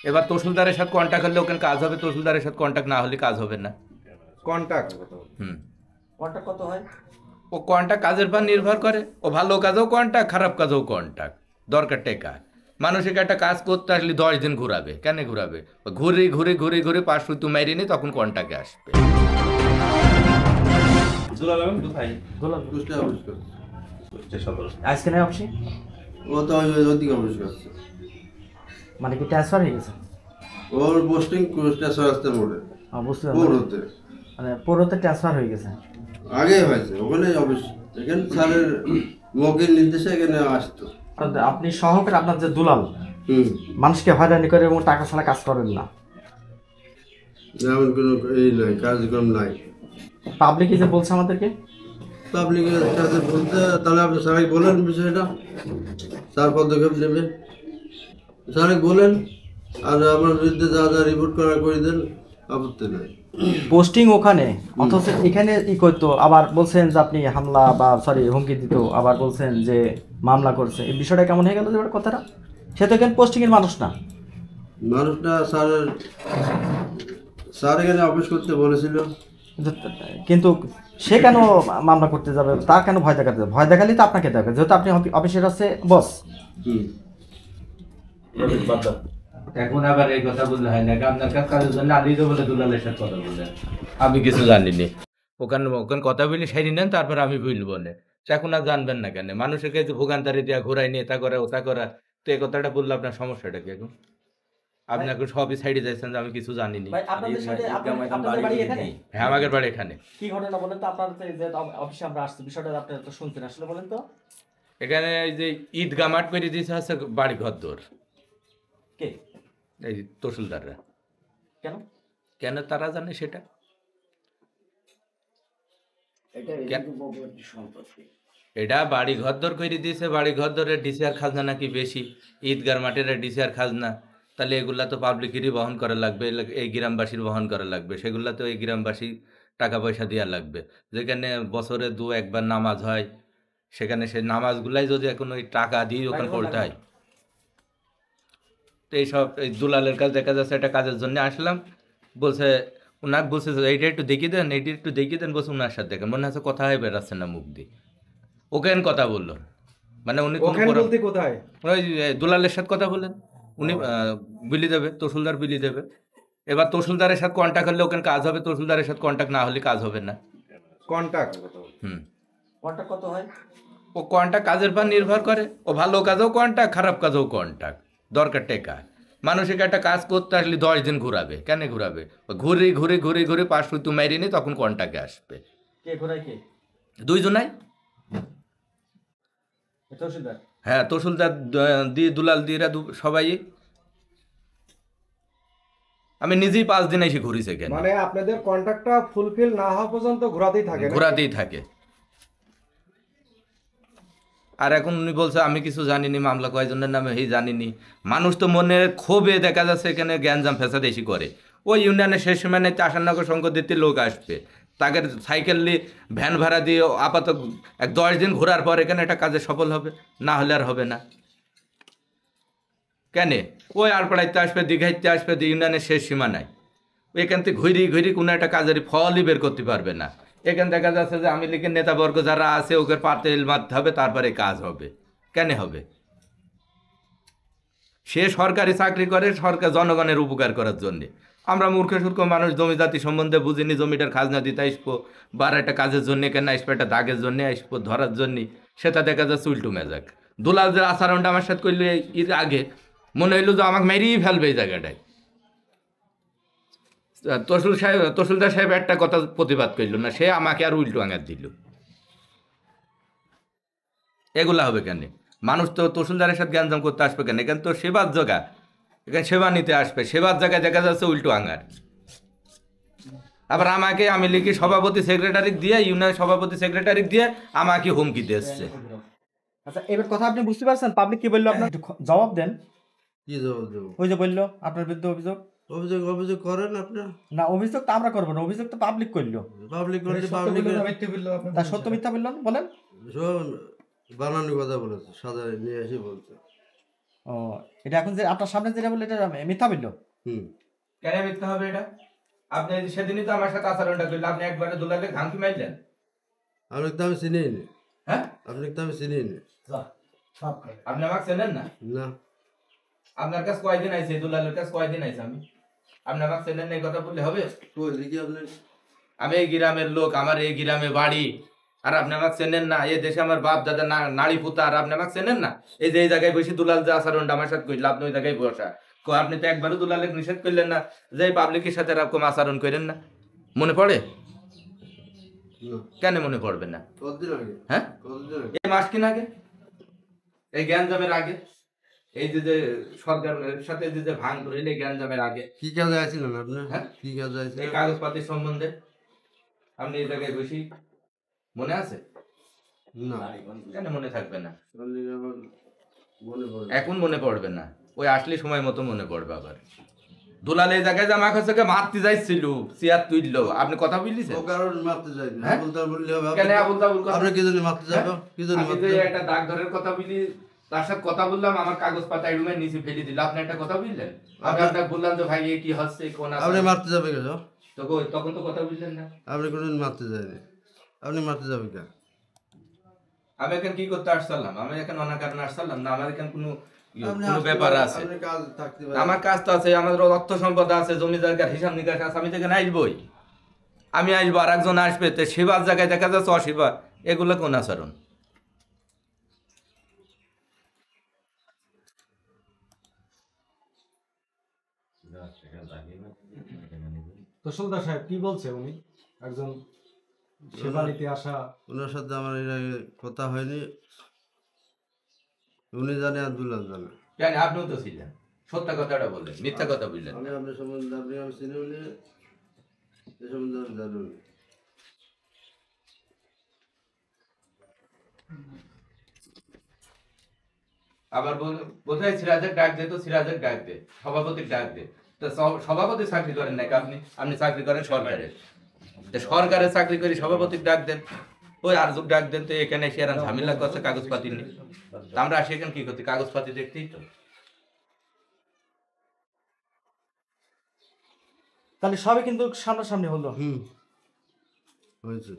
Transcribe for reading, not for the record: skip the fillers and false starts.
এবার তহসিলদারের সাথে কন্ট্যাক্ট হলে ওখানে কাজ হবে, তহসিলদারের সাথে কন্ট্যাক্ট না হলে কাজ হবে না। কন্টাক্ট হুম। কন্ট্রাক্ট কত হয়? ও কন্ট্যাক্ট কাজের পর নির্ভর করে, ও ভালো কাজেও কন্ট্যাক্ট, খারাপ কাজেও কন্ট্যাক্ট। দরকার টেকা। মানুষকে একটা কাজ করতে আসলে 10 দিন ঘুরাবে, কেন ঘুরাবে? ও ঘুরে ঘুরে ঘুরে ঘুরে 5 সুতো মারিনি তখন কন্ট্যাক্টে আসবে। দুলাল এবং দুভাই দুলাল কুষ্টিয়া অফিস করছে। কুষ্টিয়া সদর। আজকে নাই অফিসে? ও তো ওদিকে অফিস করছে। মানে কি ট্রান্সফার হয়ে গেছে? ওর পোস্টিং কুষ্টিয়া সরাসরি মোড়ে বুঝতে পৌরতে। মানে পৌরতে ট্রান্সফার হয়ে গেছে। আগে হয়েছে ওখানে অফিস, এখানে স্যারের মগের নির্দেশে এখানে আসতো। আপনি সহকারে আপনার যে দুলাল মানুষকে হয়রানি করে এবং টাকা ছাড়া কাজ করেন না, এমন কোনো এই নাই, কার্যক্রম নাই। পাবলিক যে বলছে আমাদেরকে পাবলিকের সাথে বলতে, তাহলে আপনি স্যারকে বলেন বিষয়টা, স্যার পদক্ষেপ নেবে। স্যারকে বলেন, আর আমার বিরুদ্ধে যা যা রিপোর্ট করা করে দেন, আপত্তি নাই। পোস্টিং ওখানে, অথচ এখানে ই করতো, আবার বলছেন যে আপনি হামলা বা সরি হুমকি দিত, আবার বলছেন যে মামলা করছে। এই বিষয়টা কেমন হয়ে গেল যে ওর কথাটা? সে তো এখানে পোস্টিং এর মানুষ না। মানুষটা স্যার এখানে অফিস করতে বলেছিল। কিন্তু সে কেন মামলা করতে যাবে? তার কেন ভয় দেখাতে যাবে? ভয় দেখালেই তো আপনাকে দেখাবে, যেহেতু আপনি অফিসের আছে বস। হুম। এখন আবার এই কথা বললে হয় না, আপনার কাজের জন্য আদি তো বলে দুলালের সাথে কথা বললেন, আমি কিছু জানিনি। ওখানে ওখানে কথা বলি সাইনি নেন, তারপর আমি ভুল বলে এখন আর জানবেন না কেন? মানুষের কাছে ভোগান্তারি দেওয়া, ঘোরাই নিয়ে এটা করা ওটা করা, তো এই কথাটা বললে আপনার সমস্যাটা কি? এখন আপনি এখন সবই সাইডে যাচ্ছেন যে আমি কিছু জানিনি। হ্যাঁ, আমাদের বাড়ি এখানে। কি ঘটনা বলেন তো, আপনার যে অফিসে আমরা আসছি, বিষয়টা আপনি তো শুনছেন, আসলে বলেন তো। এখানে এই যে ঈদগাহ মাঠ করে দিয়েছে হচ্ছে বাড়ি ঘর দৌড়, কে? এই তহসিলদাররা। কেন? কেন তারা জানে সেটা। এটা বাড়ি ঘর দর করে দিয়েছে, বাড়ি ঘর দরের ডিসিআর খাজনা নাকি বেশি, ঈদগার মাঠের ডিসিআর খাজনা, তাহলে এগুলা তো পাবলিকেরই বহন করা লাগবে, এই গ্রামবাসীর বহন করা লাগবে, সেগুলা তো এই গ্রামবাসী টাকা পয়সা দেওয়া লাগবে। যেখানে বছরে 2-1 বার নামাজ হয়, সেখানে সেই নামাজগুলাই যদি এখন ওই টাকা দিয়ে ওখানে পড়তে হয়, তো এইসব এই দুলালের কাজ দেখা যাচ্ছে একটা কাজের জন্য আসলাম, বলছে ওনার বলছে যে এইটা একটু দেখিয়ে দেন, এইটা একটু দেখিয়ে দেন, বলছে ওনার সাথে দেখেন, মনে হচ্ছে কথা হয়ে বেড়াচ্ছে না মুখ দিয়ে। ওকেন কথা বললো, মানে উনি কোথায়? ওই দুলালের সাথে কথা বলেন, উনি বিলি দেবে, তহসিলদার বিলি দেবে। এবার তহসিলদারের সাথে কন্ট্যাক্ট হলে ওখানে কাজ হবে, তহসিলদারের সাথে কন্ট্যাক্ট না হলে কাজ হবে না। কন্টাক্ট হুম। কন্ট্রাক্ট কত হয়? ও কন্ট্যাক্ট কাজের পর নির্ভর করে, ও ভালো কাজেও কন্ট্যাক্ট, খারাপ কাজেও কন্ট্যাক্ট। দরকার টেকা। মানুষকে একটা কাজ করতে আসলে 10 দিন ঘুরাবে, কেন ঘুরাবে? ও ঘুরে ঘুরে ঘুরে ঘুরে 5 সুতো মারিনি তখন কন্ট্যাক্টে আসবে। কে ঘোরায়? কে? দুইজনাই। তহসিলদার? হ্যাঁ, তহসিলদার দিয়ে দুলাল দিয়েরা সবাই। আমি নিজেই 5 দিন এসে ঘুরিছে কেন, মানে আপনাদের কন্ট্রাক্টটা ফুলফিল না হওয়া পর্যন্ত ঘোরাতেই থাকে না? ঘোরাতেই থাকে। আর এখন উনি বলছে আমি কিছু জানিনি, মামলা কয়জনের নামে এই জানিনি। মানুষ তো মনে ক্ষোভে দেখা যাচ্ছে এখানে গ্যাঞ্জাম ফেসাদ এসে করে। ওই ইউনিয়নের শেষ মানে চাষানগর সংকট লোক আসবে, তাকে সাইকেল নিয়ে ভ্যান ভাড়া দিয়ে আপাতত 10 দিন ঘোরার পর এখানে একটা কাজে সফল হবে, না হলে আর হবে না। কেন? ওই আড়পাড়াইতে আসবে, দীঘাইতে আসবে, ইউনিয়নের শেষ সীমা নাই। এখান থেকে ঘুরি ঘুরি কোনো একটা কাজের ফলই বের করতে পারবে না। এখানে দেখা যাচ্ছে যে আমি লীগের নেতাবর্গ যারা আছে ওকে পাতেল মারতে হবে, তারপরে কাজ হবে। কেন হবে? সে সরকারি চাকরি করে সরকার জনগণের উপকার করার জন্যে। আমরা মূর্খ সূর্খ মানুষ জমি জাতি সম্বন্ধে বুঝিনি, জমিটার খাজনা দিতে আসবো, বা একটা কাজের জন্য কেন আসবো, একটা দাগের জন্য আসবো, ধরার জন্যে, সেটা দেখা যাচ্ছে উল্টো মেজাক। দুলালদের আচরণটা আমার সাথে করলে এর আগে মনে হইলো যে আমাকে মেরেই ফেলবে এই জায়গাটায়। তহসিলদার সাহেব একটা কথা প্রতিবাদ করল না, সে আমাকে আর উল্টো আঙাত দিল। এগুলা হবে কেন? মানুষ তো তহসিলদারের সাথে গ্যাঞ্জাম করতে আসবে কেন? এখানে তো সেবার জায়গা, এখানে সেবা নিতে আসবে, সেবার জায়গায় দেখা যাচ্ছে উল্টো আঙার। আবার আমাকে আমি লিখি সভাপতি সেক্রেটারি দিয়ে, ইউনিয়ন সভাপতি সেক্রেটারি দিয়ে আমাকে হুমকি দিচ্ছে। আচ্ছা, এবার কথা আপনি বুঝতে পারছেন পাবলিক কি বললো? আপনার জবাব দেন। কি জবাব দেবো? ওই যে বললো আপনার বিরুদ্ধে অভিযোগ। অভিযোগ করেন আপনার। না, অভিযোগ তো আমরা করবো না, অভিযোগ তো পাবলিক করলো। পাবলিক করলে পাবলিকের তা সত্য মিথ্যা বললেন বলেন। সব বানানি কথা বলেছে, সাদা নিয়ে এসে বলছে। ও এটা এখন যে আপনার সামনে যেটা বললো এটা মিথ্যা বললো? হুম। কেন মিথ্যা হবে এটা? আপনি সেদিনই তো আমার সাথে আচরণটা করলেন, আপনি একবারে দুলালে ঘামকি মারলেন। আপনাকে তো আমি চিনি নি, হ্যাঁ, আপনাকে তো আমি চিনি নি। আপনি আমাকে চেনেন না? না, আপনার কাছে কয়দিন আইছে, দুলালের কাছে কয়দিন আইছে আমি? আপনি আমাকে চেনেন না, এই কথা বললে হবে? কই দেখি আপনি। আমি এই গ্রামের লোক, আমার এই গ্রামে বাড়ি, আর আপনি আমাকে চেনেন না? এই দেশে আমার বাপ দাদা নাড়ি পুতা, আর আপনি আমাকে চেনেন না? এই যে এই জায়গায় বসে দুলাল যে আচরণটা আমার সাথে করলে, আপনি ওই জায়গায় বসা আপনি তো একবারও দুলালে নিষেধ করলেন না যে পাবলিকের সাথে এরকম আচরণ করেন না? মনে পড়ে? না, কেন মনে পড়বে না? কতদিন আগে? হ্যাঁ, কতদিন আগে? এই মাস কিন আগে, এই গ্যাঞ্জামের আগে, এই যে সরকারের সাথে যে ভাঙ করে এই গ্যাঞ্জামের আগে, কি কাজে আইছিলেন আপনি? হ্যাঁ? কি কাজে এই আইছিলেন? কাগজপাতির সম্বন্ধে আপনি এই জায়গায় বসি মনে আছে? না, কেন মনে থাকবে না? আপনি আমার মনে পড়ে। এখন মনে পড়বে না, ওই আসলে সময় মতো মনে পড়বে। আবার দুলাল এই জায়গায় জামা কাছে মারতে যাইছিল, চেয়ার তুললো, আপনি কথা বললিছেন? ও কারণ মারতে যাইনি, হ্যাঁ? আবুল তাবুল বললে হবে? কেন আবুল তাবুল কথা? আপনি কি জন্য মারতে যাবো? কি জন্য আমি মারতে তো যাবো? একটা ডাকঘরের কথা বলি, তার সাথে কথা বললাম, আমার কাগজ পাতা রুমের নিচে ফেলে দিল, আপনি একটা কথা বললেন। আমি আপনাকে বললাম যে ভাই এ কি হচ্ছে, কোন আছে? আপনি মারতে যাবে কেন? তো তখন তো কথা বললেন না। আপনি কোনদিন মারতে যায়নি, আপনি মারতে যাবে কেন? আমি এখন কি করতে আসছিলাম? আমি এখন অনাকারণে আসছিলাম না, আমার এখন কোনো আপনি কোনো আসতে ব্যাপার পারেন, আছে? আপনি কাজ থাকতে পারে। আমার কাজ তো আছে, আমার অর্থ সম্পদ আছে, জমি জায়গার হিসাব নিকাশ আছে, আমি তো এখানে আসবই। আমি আসবো, আর একজন আসবে, তো সেবার জায়গায় দেখা যাচ্ছে অসেবা, এগুলো কোন আচরণ? তহসিলদার সাহেব কি বলছে উনি? একজন সেবা নিতে আসা। ওনার সাথে আমার এর আগে কথা হয়নি, উনি জানে আর দুলাল জানে। কেন আপনিও তো ছিলেন, সত্য কথাটা বললেন, মিথ্যা কথা বললেন। আমি আপনার সম্বন্ধে, আপনি আমি চিনি উনি, এ সম্বন্ধে আমি জানি উনি। আবার বোধহয় সিরাজের ডাক দে, তো সিরাজের ডাক দে, সভাপতির ডাক দে। তো সভাপতি চাকরি করেন নাকি আপনি? আপনি চাকরি করেন সরকারের, তো সরকারের চাকরি করে সভাপতির ডাক দেন, ওই আরজুক ডাক দেন। তো এখানে এসে এরা ঝামেলা করছে কাগজপাতি নিয়ে, তা আমরা আসি এখানে কি করতে? কাগজপাতি দেখতেই তো। তাহলে সবই কিন্তু সামনাসামনি হলো। হুম, হয়েছে।